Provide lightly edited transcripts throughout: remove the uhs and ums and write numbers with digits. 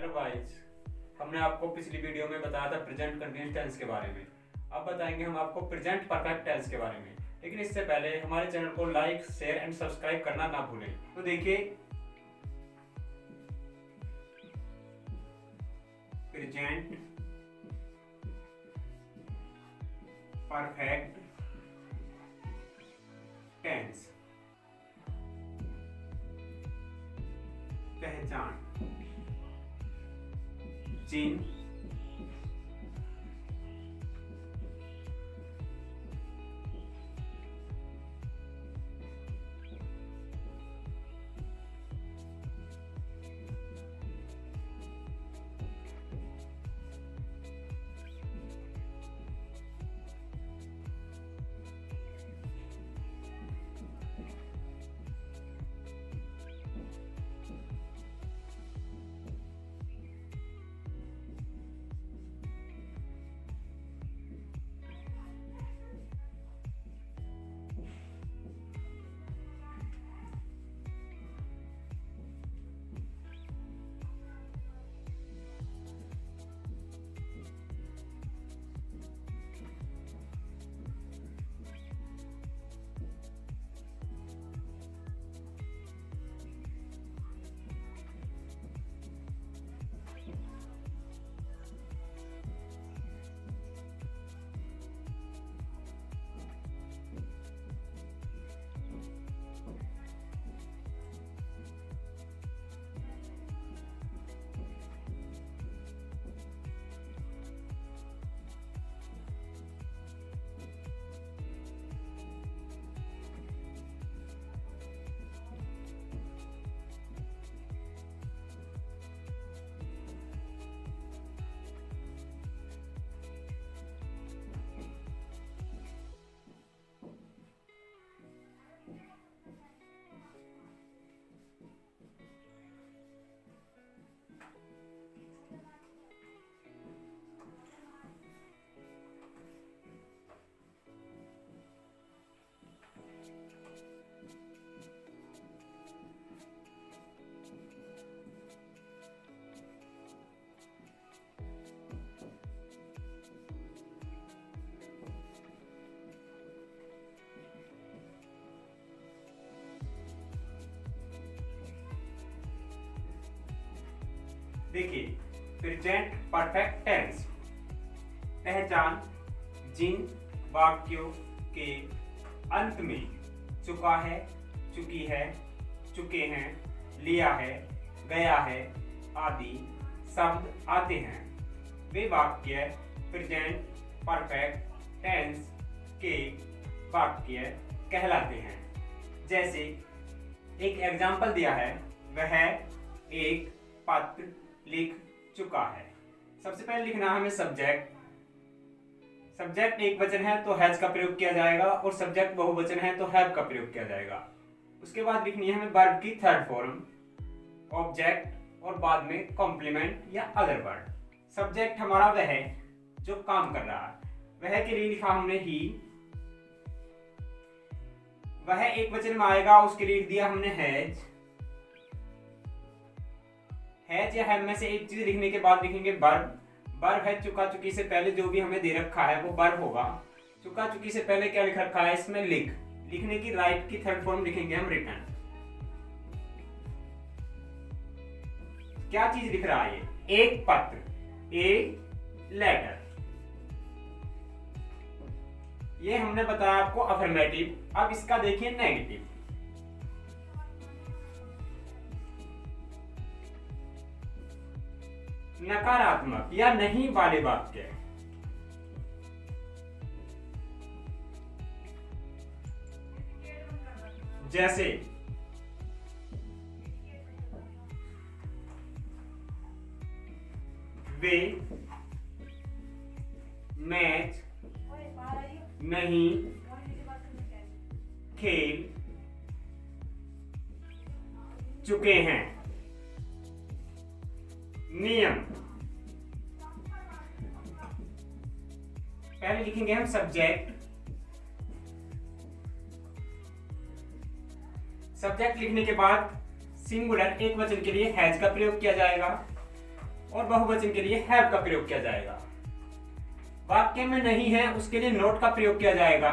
Hello guys, हमने आपको पिछली वीडियो में बताया था प्रेजेंट कंटिन्यूअस टेंस के बारे में। अब बताएंगे हम आपको प्रेजेंट परफेक्ट टेंस के बारे में। लेकिन इससे पहले हमारे चैनल को लाइक, शेयर एंड सब्सक्राइब करना ना भूलें। तो देखिए, प्रेजेंट परफेक्ट टेंस, पहचान जिन देखिए, प्रेजेंट परफेक्ट टेंस, पहचान जिन वाक्यों के अंत में चुका है, चुकी है, चुके हैं, लिया है, गया है आदि शब्द आते हैं, वे वाक्य प्रेजेंट परफेक्ट टेंस के वाक्य कहलाते हैं। जैसे एक एग्जाम्पल दिया है, वह एक पत्र लिख चुका है। सबसे पहले लिखना है हमें सब्जेक्ट। सब्जेक्ट एक वचन है तो हैज का प्रयोग किया जाएगा और सब्जेक्ट बहुवचन है तो हैव का प्रयोग किया जाएगा। उसके बाद लिखनी है हमें वर्ब की थर्ड फॉर्म, ऑब्जेक्ट और बाद में कॉम्प्लीमेंट या अदर वर्ड। सब्जेक्ट हमारा वह है जो काम कर रहा है, वह के लिए लिखा हमने ही। वह एक वचन में आएगा, उसके लिए दिया हमने हैज। हैज या हैव में से एक चीज लिखने के बाद लिखेंगे वर्ब। वर्ब है चुका चुकी से पहले जो भी हमें दे रखा है वो वर्ब होगा। चुका चुकी से पहले क्या लिख रखा है इसमें लिख। लिखने की राइट की थर्ड फॉर्म लिखेंगे हम रिटर्न। क्या चीज लिख रहा है ये? एक पत्र, ए लेटर। ये हमने बताया आपको अफर्मेटिव। अब इसका देखिए नेगेटिव। नकारात्मक या नहीं वाले वाक्य। जैसे वे मैच नहीं खेल चुके हैं। नियम, पहले लिखेंगे हम सब्जेक्ट। सब्जेक्ट लिखने के बाद सिंगुलर एक वचन के लिए हैज का प्रयोग किया जाएगा। और बहुवचन के लिए हैव का प्रयोग किया जाएगा। वाक्य में नहीं है उसके लिए नॉट का प्रयोग किया जाएगा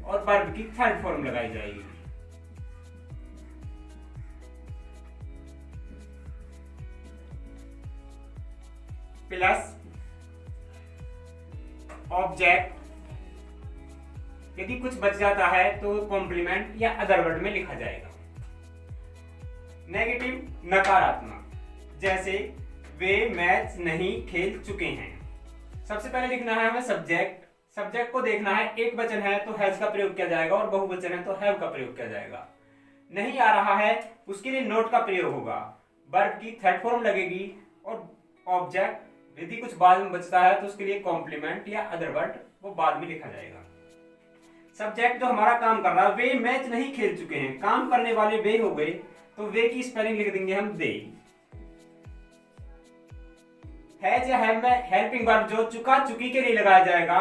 और वर्ब की थर्ड फॉर्म लगाई जाएगी। प्लस ऑब्जेक्ट, यदि कुछ बच जाता है तो कॉम्प्लीमेंट या अदर वर्ड में लिखा जाएगा। नेगेटिव नकारात्मक, जैसे वे मैच नहीं खेल चुके हैं। सबसे पहले लिखना है हमें सब्जेक्ट। सब्जेक्ट को देखना है, एक वचन है तो हैज का प्रयोग किया जाएगा और बहुवचन है तो हैव का प्रयोग किया जाएगा। नहीं आ रहा है उसके लिए नोट का प्रयोग होगा, वर्ब की थर्ड फॉर्म लगेगी और ऑब्जेक्ट, यदि कुछ बाद में बचता है तो उसके लिए कॉम्प्लीमेंट या अदर वर्ड वो बाद में लिखा जाएगा। सब्जेक्ट जो हमारा काम कर रहा है, वे मैच नहीं खेल चुके हैं, काम करने वाले वे हो गए तो वे की स्पेलिंग लिख देंगे हम दे। हैज या हैव में हेल्पिंग वर्ब जो चुका चुकी के लिए लगाया जाएगा।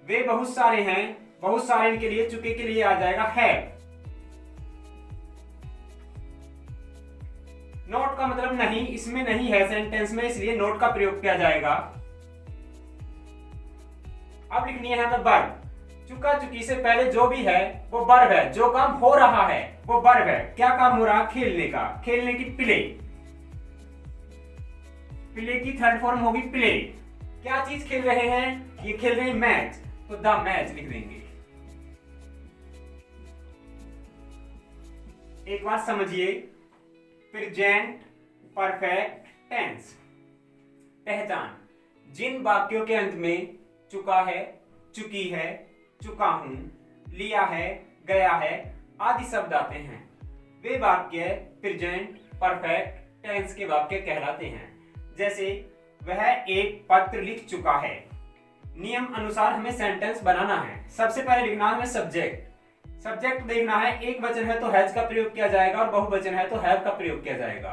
वे बहुत सारे हैं, बहुत सारे के लिए, चुके के लिए आ जाएगा हैव। नोट का मतलब नहीं, इसमें नहीं है सेंटेंस में, इसलिए नोट का प्रयोग किया जाएगा। अब लिखनी है हमें वर्ब। चुका चुकी से पहले जो भी है वो वर्ब है, जो काम हो रहा है वो वर्ब है। क्या काम हो रहा? खेलने का, खेलने की प्ले। प्ले की थर्ड फॉर्म होगी प्ले। क्या चीज खेल रहे हैं? ये खेल रहे हैं मैच, तो द मैच लिख देंगे। एक बार समझिए, प्रेजेंट परफेक्ट टेंस। पहचान, जिन वाक्यों के अंत में चुका है, चुकी है, चुका हूं, लिया है, गया है आदि शब्द आते हैं, वे वाक्य प्रेजेंट परफेक्ट टेंस के वाक्य कहलाते हैं। जैसे वह एक पत्र लिख चुका है। नियम अनुसार हमें सेंटेंस बनाना है। सबसे पहले लिखना है हमें सब्जेक्ट। सब्जेक्ट देखना है, एक वचन है तो हैज का प्रयोग किया जाएगा और बहुवचन है तो हैव का प्रयोग किया जाएगा।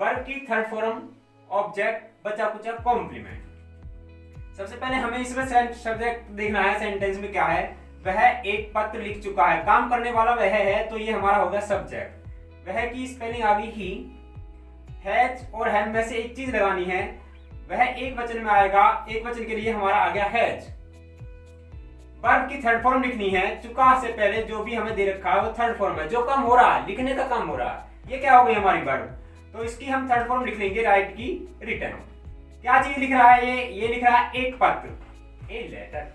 वर्ब की थर्ड फॉर्म ऑब्जेक्ट, बचा कुचा कॉम्प्लीमेंट। सबसे पहले हमें इसमें सब्जेक्ट देखना है, सेंटेंस में क्या है। वह एक पत्र लिख चुका है, काम करने वाला वह है तो ये हमारा होगा सब्जेक्ट। वह की स्पेलिंग आ गई ही। हैज और हैव में से एक चीज लगानी है, वह एक वचन में आएगा, एक वचन के लिए हमारा आ गया हैज। वर्ब की थर्ड फॉर्म लिखनी है, चुका से पहले जो भी हमें दे रखा है वो थर्ड फॉर्म है, जो काम हो रहा है, लिखने का काम हो रहा है, ये क्या हो गई हमारी वर्ब। तो इसकी हम थर्ड फॉर्म लिख लेंगे राइट की रिटर्न। क्या चीज लिख रहा है ये लिख रहा है एक पत्र, ए लेटर।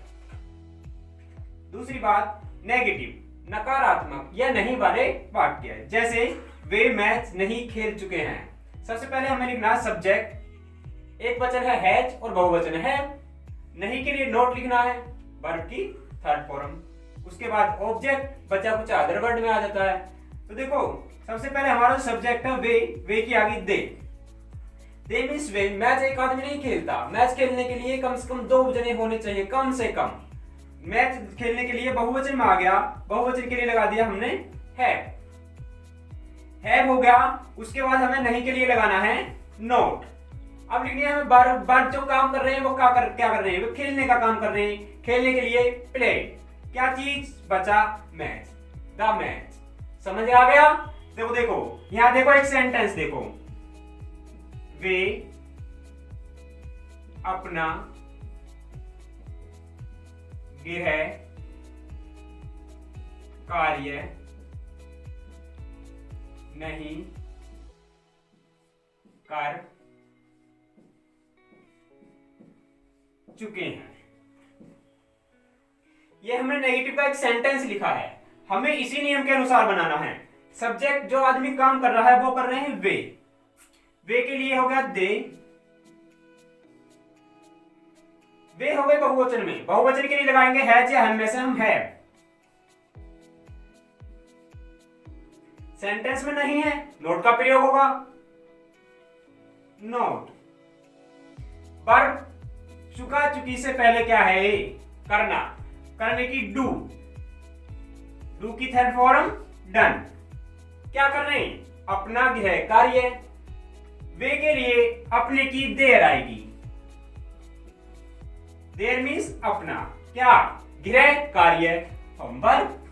दूसरी बात नेगेटिव नकारात्मक या नहीं वाले वाक्य, जैसे वे मैच नहीं खेल चुके हैं। सबसे पहले हमें लिखना है सब्जेक्ट, एक वचन है हैज और बहुवचन है। नहीं के लिए नोट लिखना है, वर्ब की थर्ड फॉर्म। उसके बाद ऑब्जेक्ट, बचा कुछ अदर वर्ड में आ जाता है। तो देखो सबसे पहले हमारा सब्जेक्ट है वे की आगे दे। दे मींस वे। मैच एक आदमी नहीं खेलता, मैच खेलने के लिए कम से कम दो जने होने चाहिए, कम से कम। मैच खेलने के लिए बहुवचन में आ गया, बहुवचन के लिए लगा दिया हमने हैव हो गया। उसके बाद हमें नहीं के लिए लगाना है नोट। अब लिखनी है हमें वर्ब जो काम कर रहे हैं वो क्या कर रहे हैं, वो खेलने का काम कर रहे हैं। खेलने के लिए प्ले। क्या चीज बचा? Match, the match. समझ आ गया? देखो यहां देखो एक सेंटेंस देखो, वे अपना गृह कार्य नहीं कर चुके हैं। ये हमने नेगेटिव का एक सेंटेंस लिखा है, हमें इसी नियम के अनुसार बनाना है। सब्जेक्ट जो आदमी काम कर रहा है वो कर रहे हैं वे के लिए हो गया दे। वे हो गए बहुवचन में, बहुवचन के लिए लगाएंगे हैज या हैव में से हम हैव। सेंटेंस में नहीं है, नोट का प्रयोग होगा, नोट। वर्ब चुका चुकी से पहले क्या है? करना, करने की डू की थर्ड फॉर्म डन। क्या कर रहे हैं? अपना गृह कार्य। वे के लिए अपने की देर आएगी, देर मीन्स अपना, क्या? गृह कार्य। वर्ब